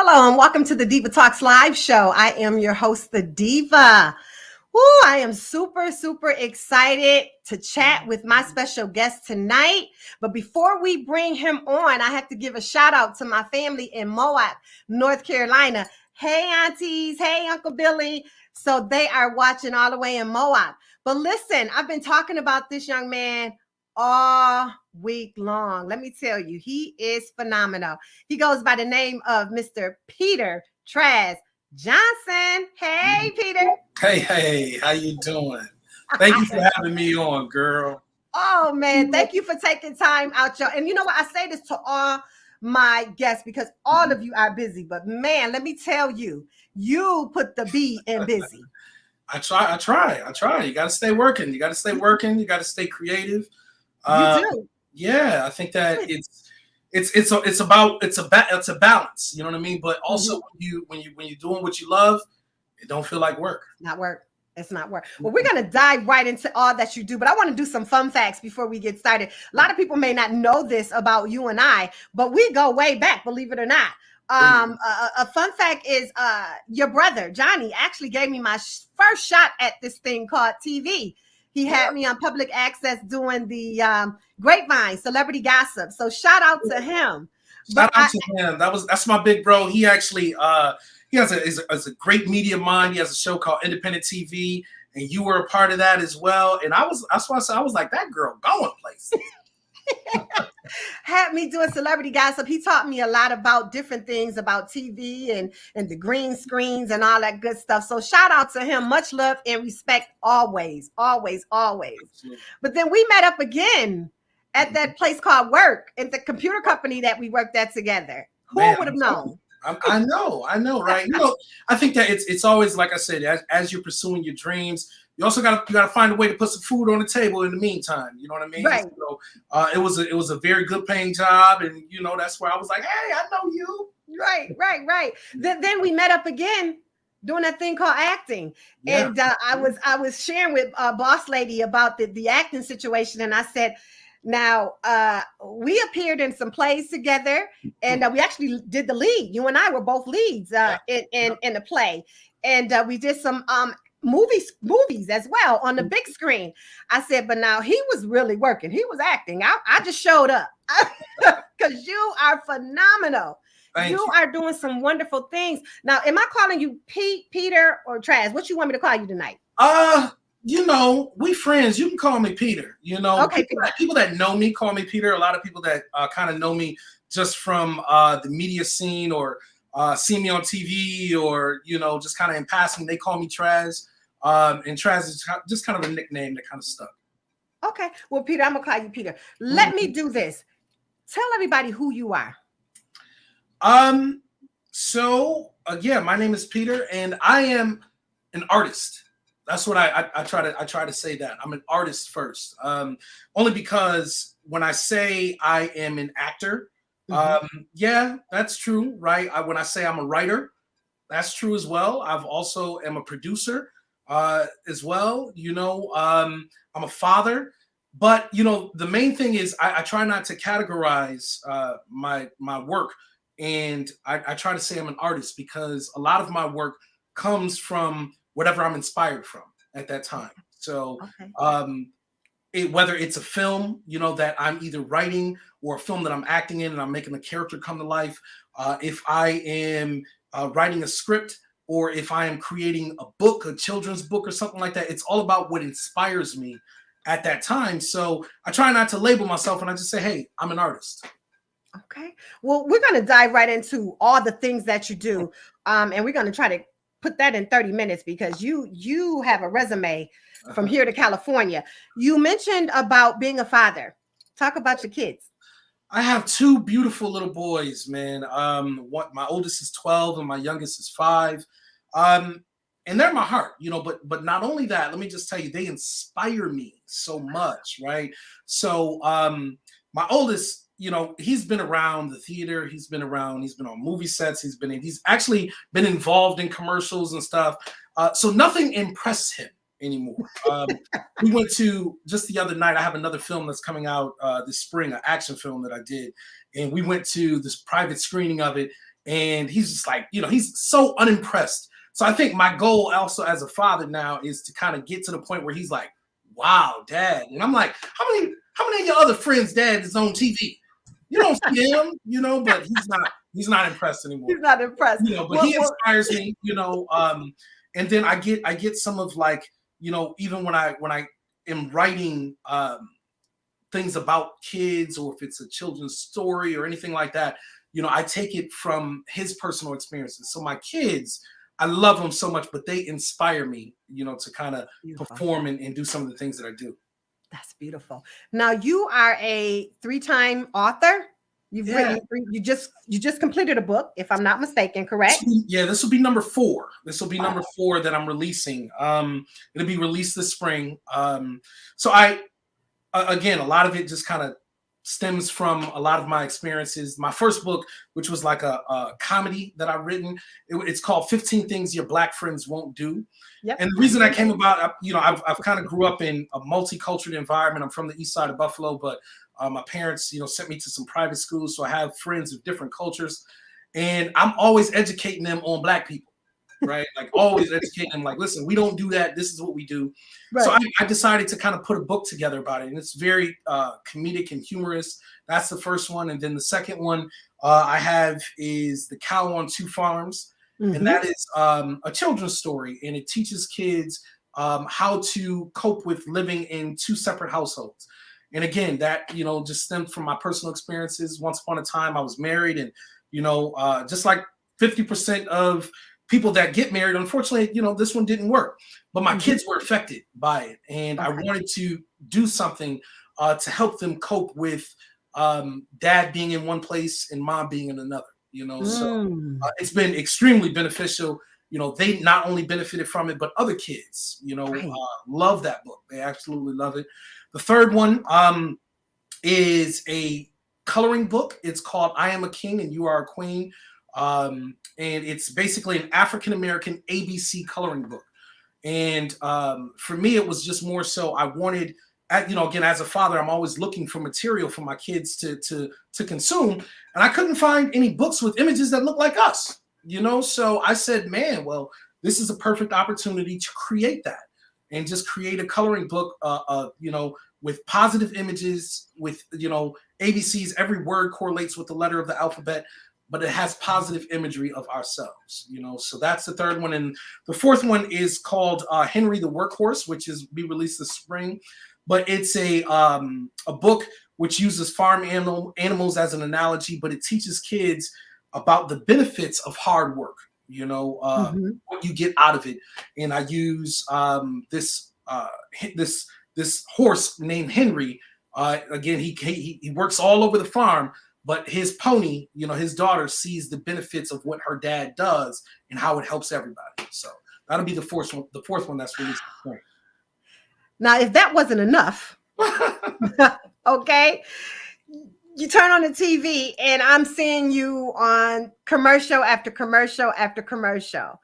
Hello and welcome to the Diva Talks live show. I am your host, the Diva. Woo, I am super excited to chat with my special guest tonight. But before we bring him on, I have to give a shout out to my family in Moab, North Carolina. Hey, aunties. Hey, Uncle Billy. So they are watching all the way in Moab. But listen, I've been talking about this young man all week long. Let me tell you, he is phenomenal. He goes by the name of Mr. Peter Traz Johnson. Hey, Peter. Hey, how you doing? Thank you for having me on, girl. Oh man, thank you for taking time out, y'all. And you know what? I say this to all my guests because all of you are busy. But man, let me tell you, you put the B in busy. I try. You got to stay working. You got to stay working. You got to stay creative. You do. Yeah, I think that it's a balance. You know what I mean? But also when you're doing what you love, it don't feel like work. Not work. It's not work. Well, we're going to dive right into all that you do, but I want to do some fun facts before we get started. A lot of people may not know this about you and I, but we go way back, believe it or not. A fun fact is your brother, Johnny, actually gave me my first shot at this thing called TV. He had me on public access doing the Grapevine, Celebrity Gossip. So shout out to him. Shout out to him. That's my big bro. He actually he has a great media mind. He has a show called Independent TV, and you were a part of that as well. And that's why I was like, that girl going places. Had me doing Celebrity Gossip. He taught me a lot about different things about TV and the green screens and all that good stuff. So shout out to him. Much love and respect always. But then we met up again at that place called work at the computer company that we worked at together. Who would have known? I know, right? I think that it's always, like I said, as you're pursuing your dreams, you also gotta find a way to put some food on the table in the meantime. You know what I mean? Right. So it was a very good paying job, and that's where I was like, hey, I know you. Right. Then we met up again doing that thing called acting, and I was sharing with Boss Lady about the acting situation, and I said, now, we appeared in some plays together, and we actually did the lead. You and I were both leads in the play, and we did some movies as well on the big screen. I said, but now he was really working. He was acting. I just showed up because you are phenomenal. You are doing some wonderful things. Now, am I calling you Pete, Peter, or Traz? What you want me to call you tonight? We friends. You can call me Peter. Okay, people that know me call me Peter. A lot of people that kind of know me just from the media scene or see me on TV or just kind of in passing, they call me Traz. And Traz is just kind of a nickname that kind of stuck. Okay, well, Peter, I'm gonna call you Peter. Let me do this. Tell everybody who you are. So my name is Peter, and I am an artist. That's what I try to say that I'm an artist first. Only because when I say I am an actor, that's true, right? When I say I'm a writer, that's true as well. I've also am a producer as well. I'm a father, but the main thing is I try not to categorize my work, and I try to say I'm an artist because a lot of my work comes from whatever I'm inspired from at that time. So whether it's a film, that I'm either writing or a film that I'm acting in and I'm making a character come to life, if I am writing a script or if I am creating a book, a children's book or something like that, it's all about what inspires me at that time. So I try not to label myself, and I just say, hey, I'm an artist. Okay. Well, we're going to dive right into all the things that you do. And we're going to try to put that in 30 minutes because you have a resume from here to California. You mentioned about being a father. Talk about your kids. I have two beautiful little boys, man. My oldest is 12 and my youngest is 5. And they're my heart, but not only that, let me just tell you, they inspire me so much, right? So my oldest, he's been around the theater. He's been on movie sets. He's actually been involved in commercials and stuff. So nothing impressed him anymore. We went to, just the other night, I have another film that's coming out this spring, an action film that I did. And we went to this private screening of it. And he's just like, he's so unimpressed. So I think my goal also as a father now is to kind of get to the point where he's like, wow, dad. And I'm like, how many of your other friends' dad is on TV? You don't see him, but he's not impressed anymore. He's not impressed. But he inspires me, and then I get some of like, even when I am writing things about kids, or if it's a children's story or anything like that, I take it from his personal experiences. So my kids, I love them so much, but they inspire me, to kind of perform and do some of the things that I do. That's beautiful. Now you are a 3-time author. You've written, you just completed a book, if I'm not mistaken, correct? This will be number 4. This will be number 4 that I'm releasing. It'll be released this spring. So again, a lot of it just kind of stems from a lot of my experiences. My first book, which was like a comedy that I've written, it's called 15 Things Your Black Friends Won't Do. Yep. And the reason I came about, I've kind of grew up in a multicultural environment. I'm from the east side of Buffalo, but my parents, sent me to some private schools. So I have friends of different cultures, and I'm always educating them on Black people, right? Like always educating them, like, listen, we don't do that. This is what we do. Right. So I decided to kind of put a book together about it. And it's very comedic and humorous. That's the first one. And then the second one I have is The Cow on Two Farms. Mm-hmm. And that is a children's story. And it teaches kids how to cope with living in 2 separate households. And again, that, just stemmed from my personal experiences. Once upon a time, I was married, and, just like 50% of people that get married, unfortunately, this one didn't work, but my kids were affected by it. And I wanted to do something to help them cope with dad being in one place and mom being in another, so it's been extremely beneficial. They not only benefited from it, but other kids, love that book. They absolutely love it. The third one is a coloring book. It's called I Am a King and You Are a Queen. And it's basically an African-American ABC coloring book. And for me, it was just more so I wanted, again, as a father, I'm always looking for material for my kids to consume. And I couldn't find any books with images that look like us, So I said, man, well, this is a perfect opportunity to create that and just create a coloring book, with positive images, with, ABCs. Every word correlates with the letter of the alphabet, but it has positive imagery of ourselves, So that's the third one. And the fourth one is called Henry the Workhorse, which is be released this spring. But it's a book which uses farm animals as an analogy, but it teaches kids about the benefits of hard work, what you get out of it. And I use this horse named Henry. Again, he works all over the farm, but his pony, his daughter sees the benefits of what her dad does and how it helps everybody. So that'll be the fourth one that's released. Now, if that wasn't enough, okay, you turn on the TV and I'm seeing you on commercial after commercial after commercial.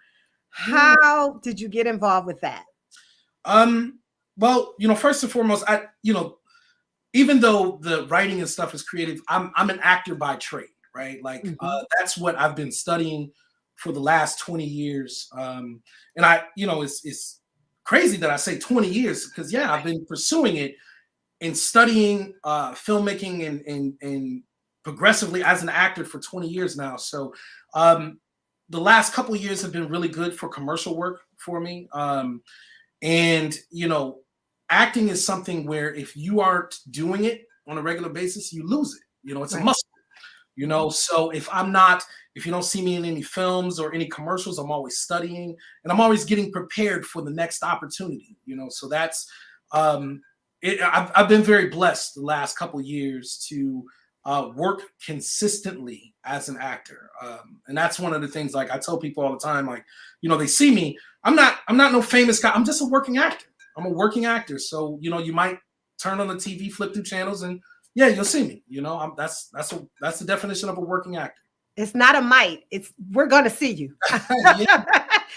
How did you get involved with that? Well, first and foremost, even though the writing and stuff is creative, I'm an actor by trade, right? Like that's what I've been studying for the last 20 years. And it's crazy that I say 20 years because I've been pursuing it and studying filmmaking and progressively as an actor for 20 years now. So the last couple of years have been really good for commercial work for me. And acting is something where if you aren't doing it on a regular basis, you lose it. It's a muscle, So if you don't see me in any films or any commercials, I'm always studying and I'm always getting prepared for the next opportunity, So that's, I've been very blessed the last couple of years to work consistently as an actor. And that's one of the things, like I tell people all the time, like, they see me, I'm not no famous guy. I'm just a working actor. I'm a working actor. So, you might turn on the TV, flip through channels and you'll see me, that's the definition of a working actor. It's not a might. We're going to see you.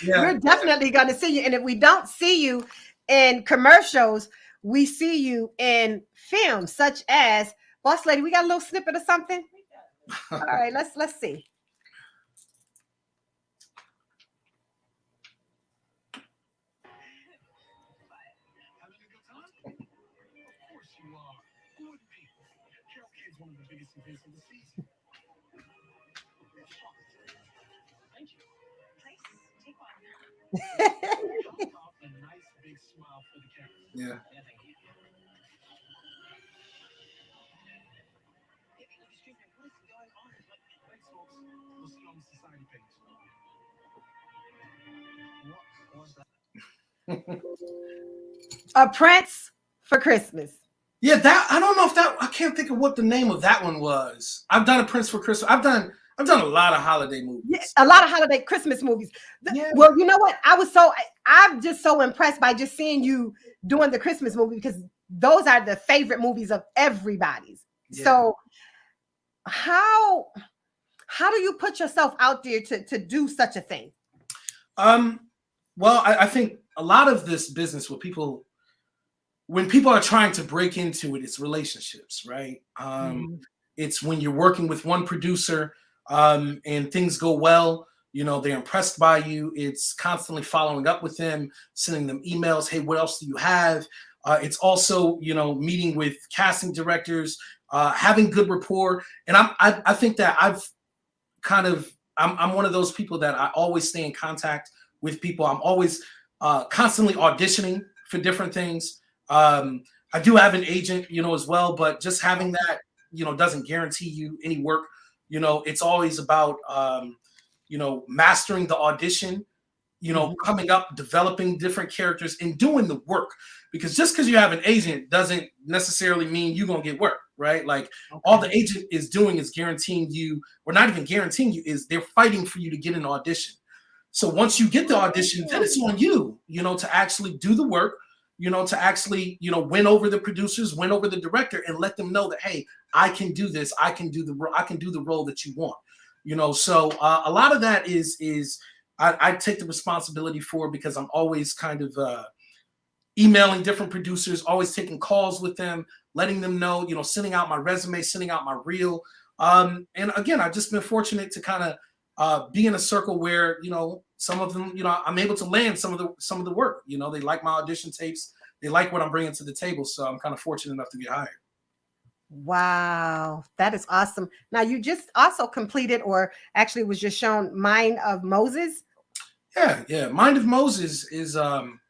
We're definitely going to see you. And if we don't see you in commercials, we see you in films such as Boss Lady. We got a little snippet of something. All right, let's see. Yeah. A Prince for Christmas. Yeah, that I don't know if that I can't think of what the name of that one was. I've done a Prince for Christmas. I've done a lot of holiday movies. Yeah, a lot of holiday Christmas movies. Yeah. Well, you know what? I'm just so impressed by just seeing you doing the Christmas movie because those are the favorite movies of everybody's. Yeah. So how do you put yourself out there to do such a thing? Well, I think a lot of this business when people are trying to break into it, it's relationships, right? It's when you're working with one producer and things go well, they're impressed by you. It's constantly following up with them, sending them emails. Hey, what else do you have? It's also, meeting with casting directors, having good rapport. And I think that I'm one of those people that I always stay in contact with people. I'm always constantly auditioning for different things. I do have an agent, as well, but just having that, doesn't guarantee you any work. It's always about, mastering the audition, coming up, developing different characters and doing the work. Because just because you have an agent doesn't necessarily mean you're going to get work, right? Like all the agent is doing is guaranteeing you, or not even guaranteeing you, is they're fighting for you to get an audition. So once you get the audition, then it's on you, to actually do the work, to actually, win over the producers, win over the director, and let them know that, hey, I can do this. I can do the role that you want. So a lot of that is I take the responsibility for, because I'm always kind of emailing different producers, always taking calls with them, letting them know, sending out my resume, sending out my reel. And again, I've just been fortunate to kind of be in a circle where, some of them, I'm able to land some of the work. They like my audition tapes. They like what I'm bringing to the table. So I'm kind of fortunate enough to get hired. Wow, that is awesome. Now you just also completed, or actually was just shown, Mind of Moses. Yeah. Mind of Moses is, one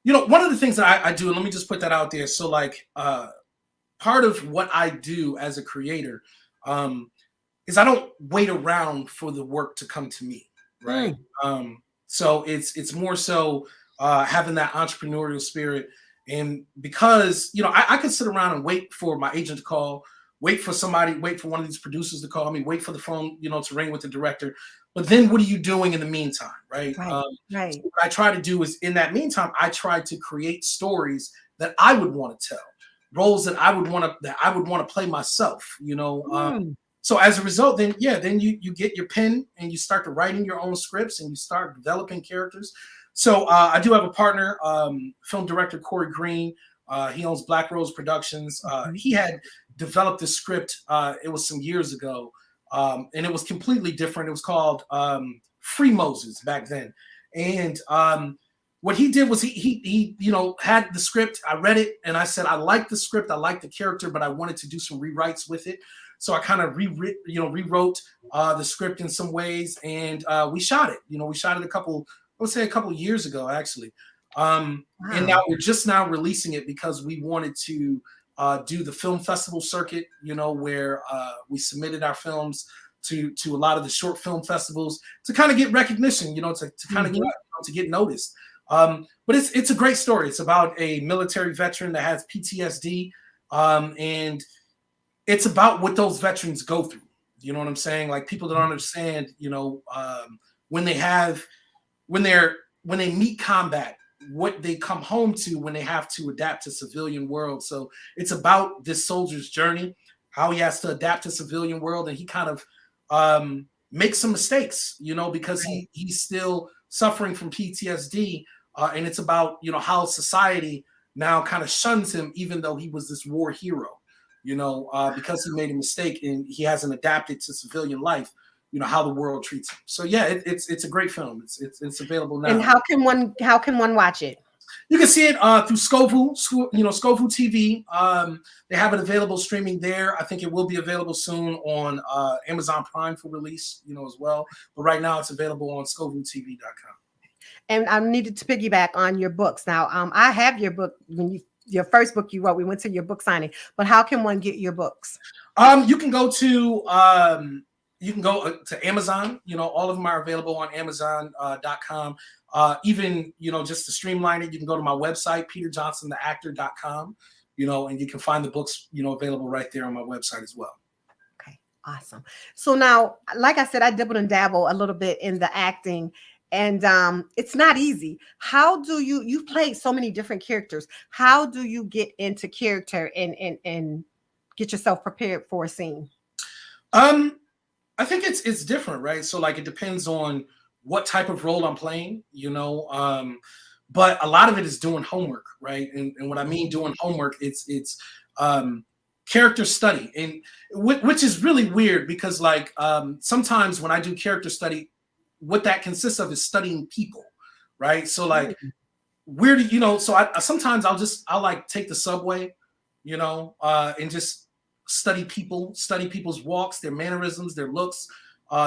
of the things that I do, and let me just put that out there. So like, part of what I do as a creator, is I don't wait around for the work to come to me. Right. So it's more so having that entrepreneurial spirit. And because, I could sit around and wait for my agent to call, wait for one of these producers to call me, wait for the phone, to ring with the director. But then what are you doing in the meantime? Right. Right. So what I try to do is, in that meantime, I try to create stories that I would want to tell, roles that I would want to play myself, So as a result, then you get your pen and you start to writing your own scripts and you start developing characters. So I do have a partner, film director Corey Green. He owns Black Rose Productions. He had developed the script. It was some years ago, and it was completely different. It was called Free Moses back then. And what he did was he had the script. I read it and I said, I like the script. I like the character, but I wanted to do some rewrites with it. So I kind of rewrote the script in some ways, and we shot it. We shot it a couple years ago, actually. And now we're just now releasing it because we wanted to do the film festival circuit, where we submitted our films to a lot of the short film festivals to kind of get recognition, to kind of to get noticed. But it's a great story. It's about a military veteran that has PTSD, and it's about what those veterans go through. You know what I'm saying? Like, people don't understand, when they meet combat, what they come home to when they have to adapt to civilian world. So it's about this soldier's journey, how he has to adapt to civilian world. And he kind of makes some mistakes, because he's still suffering from PTSD. And it's about, how society now kind of shuns him, even though he was this war hero. Because he made a mistake and he hasn't adapted to civilian life, how the world treats him. So yeah, it's a great film. It's available now. And how can one watch it? You can see it through Scoville TV. They have it available streaming there. I think it will be available soon on Amazon Prime for release, as well. But right now, it's available on ScovilleTV.com. And I needed to piggyback on your books. Now, I have your book your first book you wrote. We went to your book signing, but how can one get your books? You can go to Amazon. All of them are available on Amazon.com. Even just to streamline it, you can go to my website, peterjohnsontheactor.com. And you can find the books available right there on my website as well. Okay, awesome. So now, like I said, I dibble and dabble a little bit in the acting. And it's not easy. How do you've played so many different characters. How do you get into character and get yourself prepared for a scene? I think it's different, right? So like it depends on what type of role I'm playing, but a lot of it is doing homework, right? And what I mean doing homework, it's character study, and which is really weird because like sometimes when I do character study, what that consists of is studying people, right? So like where do so I sometimes I'll like take the subway, and just study people's walks, their mannerisms, their looks,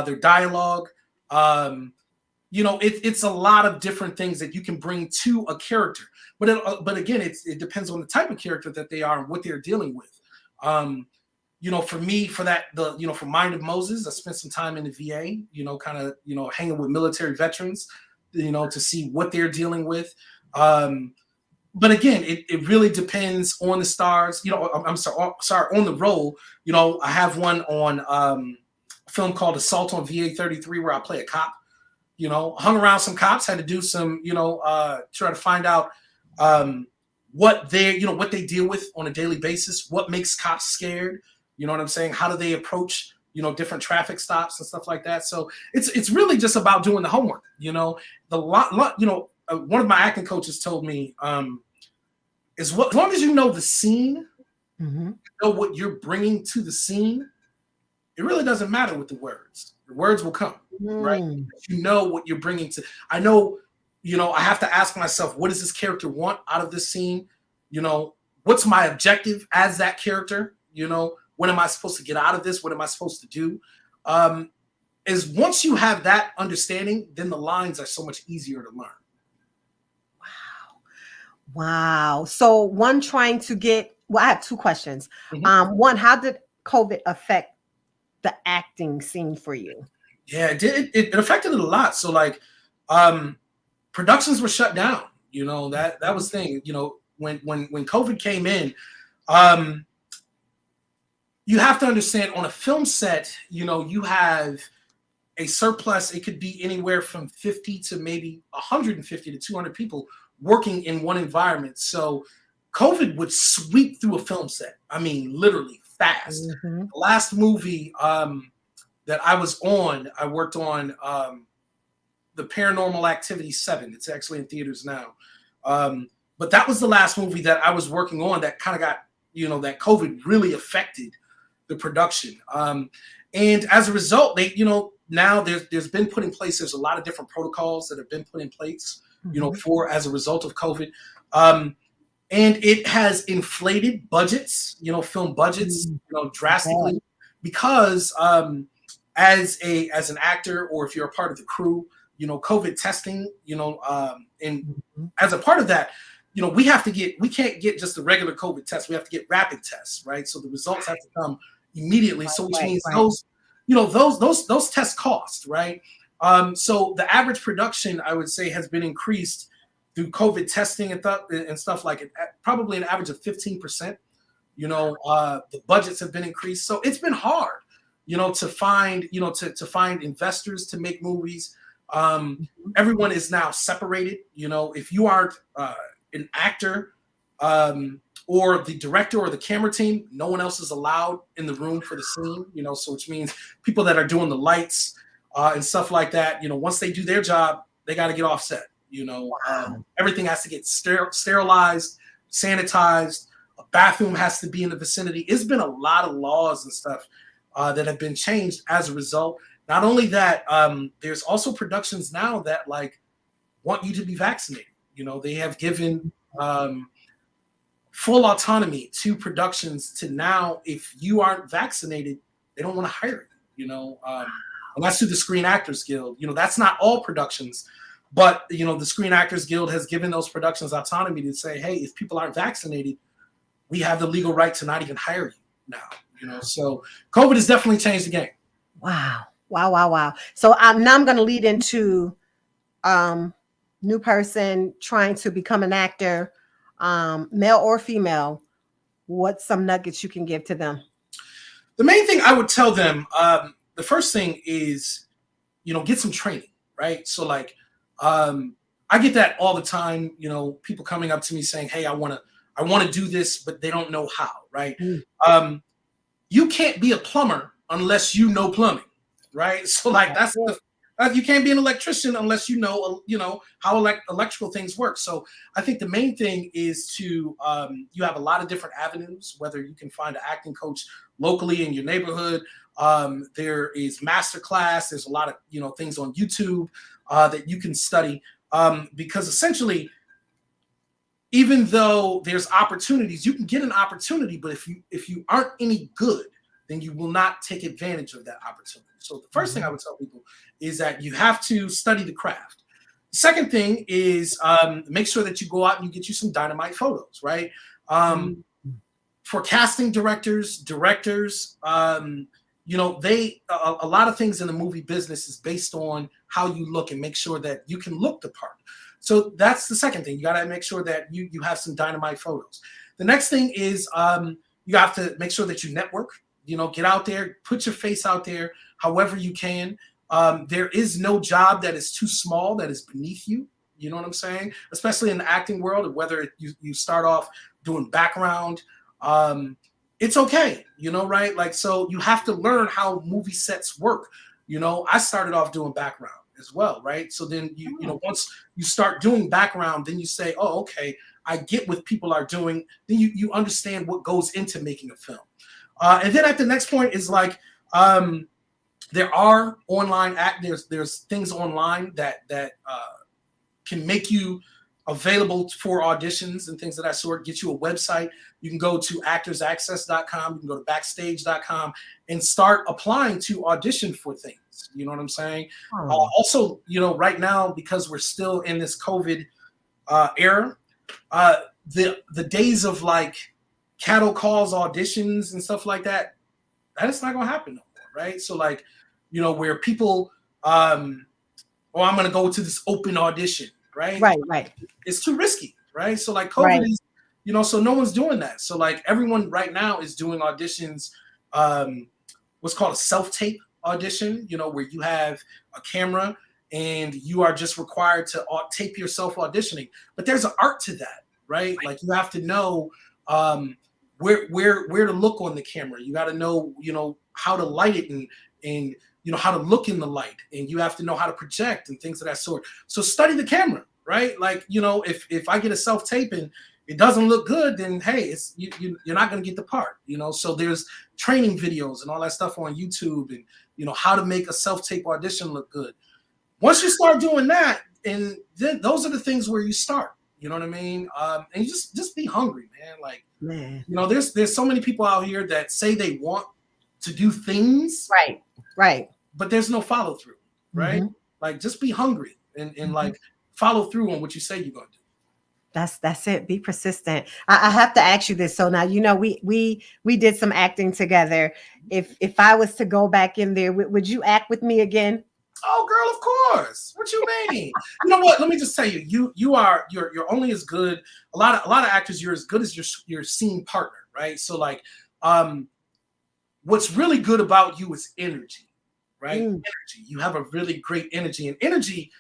their dialogue. It's a lot of different things that you can bring to a character, but again, it depends on the type of character that they are and what they're dealing with. For me, for Mind of Moses, I spent some time in the VA, kind of, hanging with military veterans, to see what they're dealing with. But again, it really depends on the stars, I'm sorry, on the role. I have one on a film called Assault on VA 33 where I play a cop, hung around some cops, had to do some, try to find out what they deal with on a daily basis, what makes cops scared. You know what I'm saying? How do they approach, different traffic stops and stuff like that? So it's really just about doing the homework. One of my acting coaches told me, as long as you know the scene, you know what you're bringing to the scene, it really doesn't matter with the words. The words will come, right? You know what you're bringing to. I know, I have to ask myself, what does this character want out of this scene? What's my objective as that character? What am I supposed to get out of this? What am I supposed to do? Is once you have that understanding, then the lines are so much easier to learn. Wow. So I have two questions. One, how did COVID affect the acting scene for you? Yeah, it did. It affected it a lot. So like, productions were shut down. That was the thing. When COVID came in, you have to understand on a film set, you have a surplus. It could be anywhere from 50 to maybe 150 to 200 people working in one environment. So COVID would sweep through a film set. I mean, literally fast. The last movie that I was on, I worked on the Paranormal Activity 7. It's actually in theaters now. But that was the last movie that I was working on that kind of got, that COVID really affected the production. And as a result, they, now there's been put in place, there's a lot of different protocols that have been put in place, as a result of COVID. And it has inflated budgets, film budgets, drastically, because as an actor, or if you're a part of the crew, COVID testing, and as a part of that, we can't get just the regular COVID test. We have to get rapid tests, right? So the results have to come immediately. So which means those tests cost, right? So the average production, I would say, has been increased through COVID testing and stuff like it, probably an average of 15%. The budgets have been increased. So it's been hard, to find, to find investors to make movies. Everyone is now separated. If you aren't an actor or the director or the camera team, no one else is allowed in the room for the scene, so which means people that are doing the lights and stuff like that, once they do their job, they got to get off set. Everything has to get sterilized, sanitized. A bathroom has to be in the vicinity. It's been a lot of laws and stuff that have been changed as a result. Not only that, there's also productions now that like want you to be vaccinated. You know, they have given full autonomy to productions to now, if you aren't vaccinated, they don't want to hire you. You know, and that's through the Screen Actors Guild. You know, that's not all productions, but you know, the Screen Actors Guild has given those productions autonomy to say, hey, if people aren't vaccinated, we have the legal right to not even hire you now. You know, so COVID has definitely changed the game. Wow. Wow, wow, wow. So now I'm going to lead into new person trying to become an actor, male or female. What's some nuggets you can give to them? The main thing I would tell them, the first thing is, you know, get some training, right? So like, I get that all the time, you know, people coming up to me saying, hey, I want to do this, but they don't know how, right? You can't be a plumber unless you know plumbing, right? So like you can't be an electrician unless you know how electrical things work. So I think the main thing is to you have a lot of different avenues, whether you can find an acting coach locally in your neighborhood. There is masterclass. There's a lot of things on YouTube that you can study because essentially, even though there's opportunities, you can get an opportunity, but if you aren't any good, then you will not take advantage of that opportunity. So the first thing I would tell people is that you have to study the craft. The second thing is make sure that you go out and you get you some dynamite photos, right? For casting directors, a lot of things in the movie business is based on how you look and make sure that you can look the part. So that's the second thing. You got to make sure that you have some dynamite photos. The next thing is you have to make sure that you network. You know, get out there, put your face out there however you can. There is no job that is too small, that is beneath you. You know what I'm saying? Especially in the acting world, whether you start off doing background, it's okay, right? Like, so you have to learn how movie sets work. You know, I started off doing background as well, right? So then once you start doing background, then you say, oh, okay, I get what people are doing. Then you understand what goes into making a film. And then at the next point is like, there are online there's things online that can make you available for auditions and things of that sort. Get you a website. You can go to actorsaccess.com. You can go to backstage.com and start applying to audition for things. You know what I'm saying? Also, right now, because we're still in this COVID era, the days of like cattle calls auditions and stuff like that is not going to happen no more, right? So like, where people, I'm going to go to this open audition, right? Right. It's too risky, right? So like COVID is, so no one's doing that. So like everyone right now is doing auditions, what's called a self-tape audition, where you have a camera and you are just required to tape yourself auditioning. But there's an art to that, right? Like you have to know where to look on the camera. You got to know, how to light it and how to look in the light, and you have to know how to project and things of that sort. So study the camera, right? Like, if I get a self-tape and it doesn't look good, then hey, you're not going to get the part, So there's training videos and all that stuff on YouTube, and how to make a self-tape audition look good. Once you start doing that, and then those are the things where you start. You know what I mean? And you just be hungry, man. Like, there's so many people out here that say they want to do things, right, but there's no follow through, right? Like, just be hungry and like follow through on what you say you're gonna do. That's it. Be persistent. I have to ask you this. So now, we did some acting together. If I was to go back in there, would you act with me again? Oh, girl, of course. What you mean? You know what? Let me just tell you, you're only as good. A lot of actors, you're as good as your scene partner, right? So like, what's really good about you is energy, right? Energy. You have a really great energy, and energy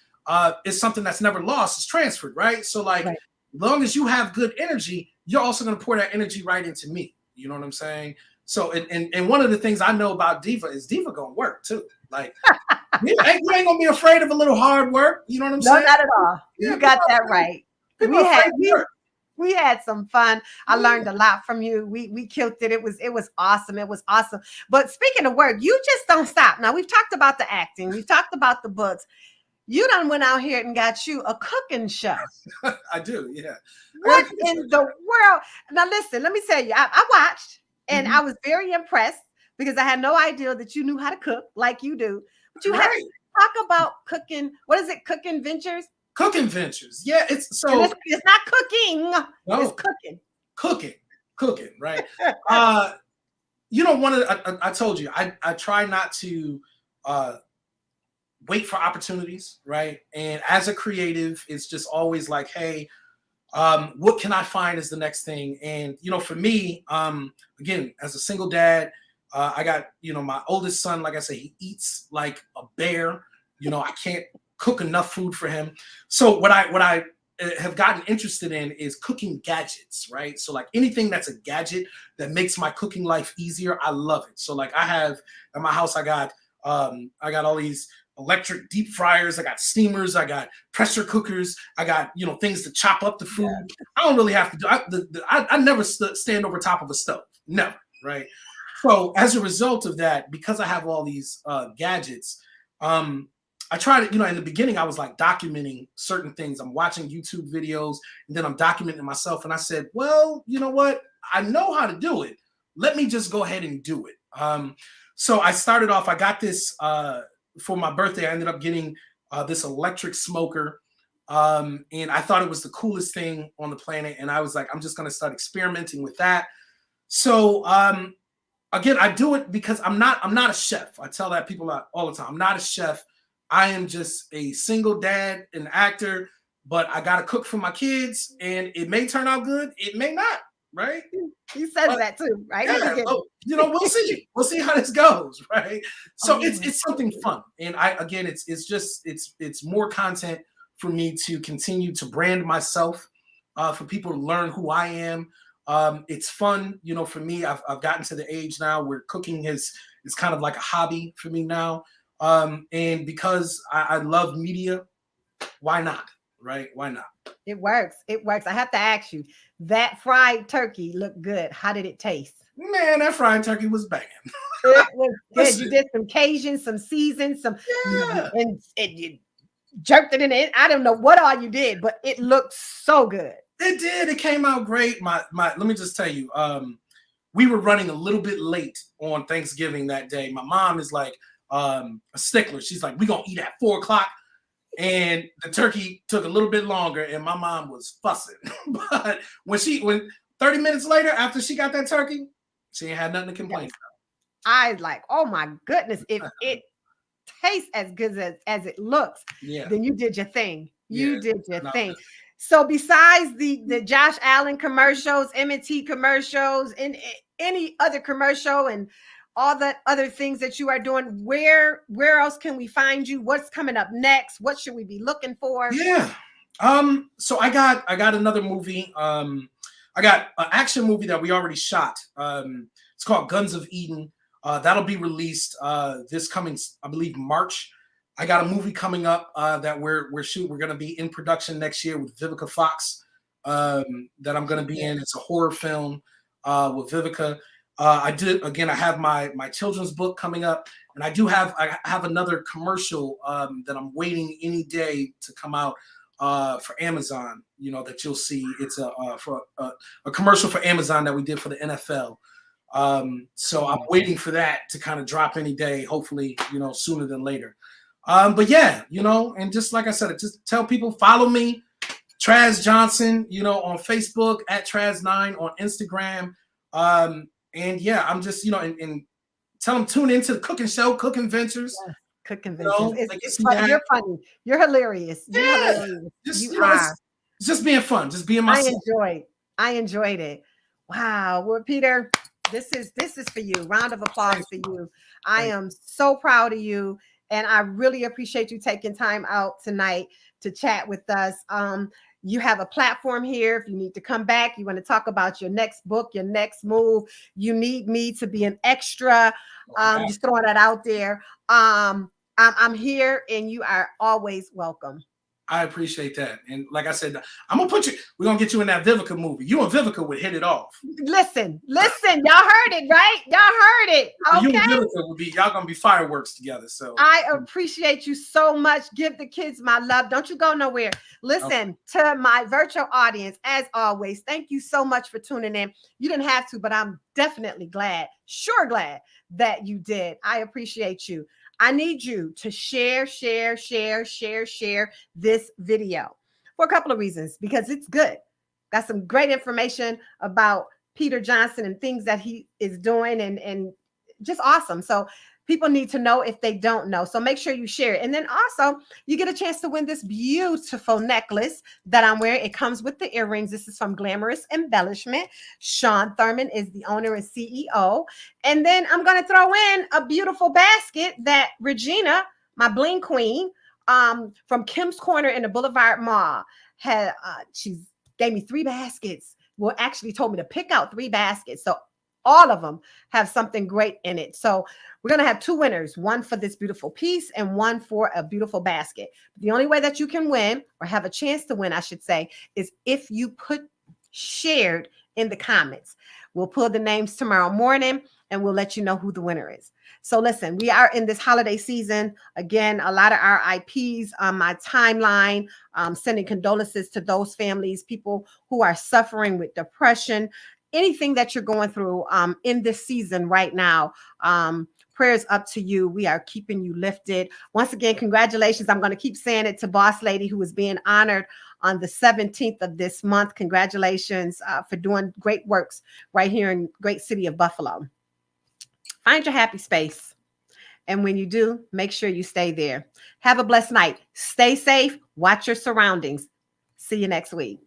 is something that's never lost. It's transferred, right? So like, as long as you have good energy, you're also going to pour that energy right into me. You know what I'm saying? So, and one of the things I know about Diva is Diva gonna work too. Like, you ain't gonna be afraid of a little hard work. You know what I'm saying? No, not at all. You got that right. We had some fun. I learned a lot from you. We killed it. It was awesome. It was awesome. But speaking of work, you just don't stop. Now, we've talked about the acting. We've talked about the books. you done went out here and got you a cooking show. I do, yeah. What in the world? Now listen, let me tell you, I watched and I was very impressed because I had no idea that you knew how to cook like you do. But you have to talk about cooking. What is it? Cooking Ventures? Cooking Ventures. Yeah, it's so it's not cooking. No, it's cooking. Cooking, right? One of I told you, I try not to wait for opportunities, right? And as a creative, it's just always like, hey, what can I find as the next thing? And for me, again, as a single dad, I got my oldest son. Like I said, he eats like a bear. I can't cook enough food for him. So what I have gotten interested in is cooking gadgets, right? So like anything that's a gadget that makes my cooking life easier, I love it. So like I have at my house, I got all these electric deep fryers, I got steamers, I got pressure cookers, I got things to chop up the food. Yeah. I don't really have to do. I never stand over top of a stove, never, right? So as a result of that, because I have all these gadgets, I try to, in the beginning, I was like documenting certain things. I'm watching YouTube videos and then I'm documenting myself. And I said, well, you know what? I know how to do it. Let me just go ahead and do it. So I started off, I got this for my birthday. I ended up getting this electric smoker. And I thought it was the coolest thing on the planet. And I was like, I'm just going to start experimenting with that. So again, I do it because I'm not a chef. I tell that people all the time. I'm not a chef. I am just a single dad, an actor, but I got to cook for my kids, and it may turn out good. It may not, right? He says that too, right? Yeah, we'll see. We'll see how this goes, right? So it's something fun, and it's more content for me to continue to brand myself, for people to learn who I am. It's fun, for me. I've gotten to the age now where cooking is kind of like a hobby for me now. And because I love media, why not? Right? Why not? It works. I have to ask you, that fried turkey looked good. How did it taste? Man, that fried turkey was banging. It was good. You did some Cajun, some season, and you jerked it in it. I don't know what all you did, but it looked so good. It did. It came out great. Let me just tell you, we were running a little bit late on Thanksgiving that day. My mom is like, a stickler. She's like, we're gonna eat at 4:00, and the turkey took a little bit longer, and my mom was fussing. But when 30 minutes later, after she got that turkey, she ain't had nothing to complain about. I was like, oh my goodness, if it tastes as good as it looks, then you did your thing. You did your thing. So besides the Josh Allen commercials, M&T commercials, and any other commercial and all the other things that you are doing, where else can we find you? What's coming up next? What should we be looking for? Yeah. So I got another movie. I got an action movie that we already shot. It's called Guns of Eden. That'll be released this coming, I believe, March. I got a movie coming up that we're going to be in production next year with Vivica Fox, that I'm going to be in. It's a horror film with Vivica. I have my children's book coming up, and I have another commercial that I'm waiting any day to come out for Amazon. That you'll see. It's a commercial for Amazon that we did for the NFL. So I'm waiting for that to kind of drop any day, hopefully, sooner than later. But yeah, and just like I said, just tell people, follow me, Traz Johnson, on Facebook, at Traz9 on Instagram. And yeah, I'm just, and tell them tune into the cooking show, Cooking Ventures. Yeah, Cooking Ventures. You're funny. You're hilarious. Yeah. It's just being fun. Just being myself. I enjoyed it. Wow. Well, Peter, this is for you. Round of applause for you. I am so proud of you. And I really appreciate you taking time out tonight to chat with us. You have a platform here. If you need to come back, you want to talk about your next book, your next move, you need me to be an extra. Just throwing that out there. I'm here, and you are always welcome. I appreciate that. And like I said, we're gonna get you in that Vivica movie. You and Vivica would hit it off. Listen, y'all heard it, right? Y'all heard it. Okay. You and Vivica y'all gonna be fireworks together. So I appreciate you so much. Give the kids my love. Don't you go nowhere. Listen to my virtual audience, as always. Thank you so much for tuning in. You didn't have to, but I'm definitely glad that you did. I appreciate you. I need you to share this video for a couple of reasons, because it's good. Got some great information about Peter Johnson and things that he is doing, and just awesome. So people need to know if they don't know. So make sure you share it. And then also you get a chance to win this beautiful necklace that I'm wearing. It comes with the earrings. This is from Glamorous Embellishment. Sean Thurman is the owner and CEO. And then I'm going to throw in a beautiful basket that Regina, my bling queen, from Kim's Corner in the Boulevard Mall, had. She's gave me 3 baskets. Well, actually told me to pick out 3 baskets. So all of them have something great in it. So we're going to have 2 winners, one for this beautiful piece and one for a beautiful basket. The only way that you can win, or have a chance to win, I should say, is if you put shared in the comments. We'll pull the names tomorrow morning and we'll let you know who the winner is. So listen, we are in this holiday season. Again, a lot of RIPs on my timeline, sending condolences to those families, people who are suffering with depression, anything that you're going through in this season right now. Prayers up to you. We are keeping you lifted. Once again, congratulations. I'm going to keep saying it to Boss Lady, who is being honored on the 17th of this month. Congratulations for doing great works right here in great city of Buffalo. Find your happy space. And when you do, make sure you stay there. Have a blessed night. Stay safe. Watch your surroundings. See you next week.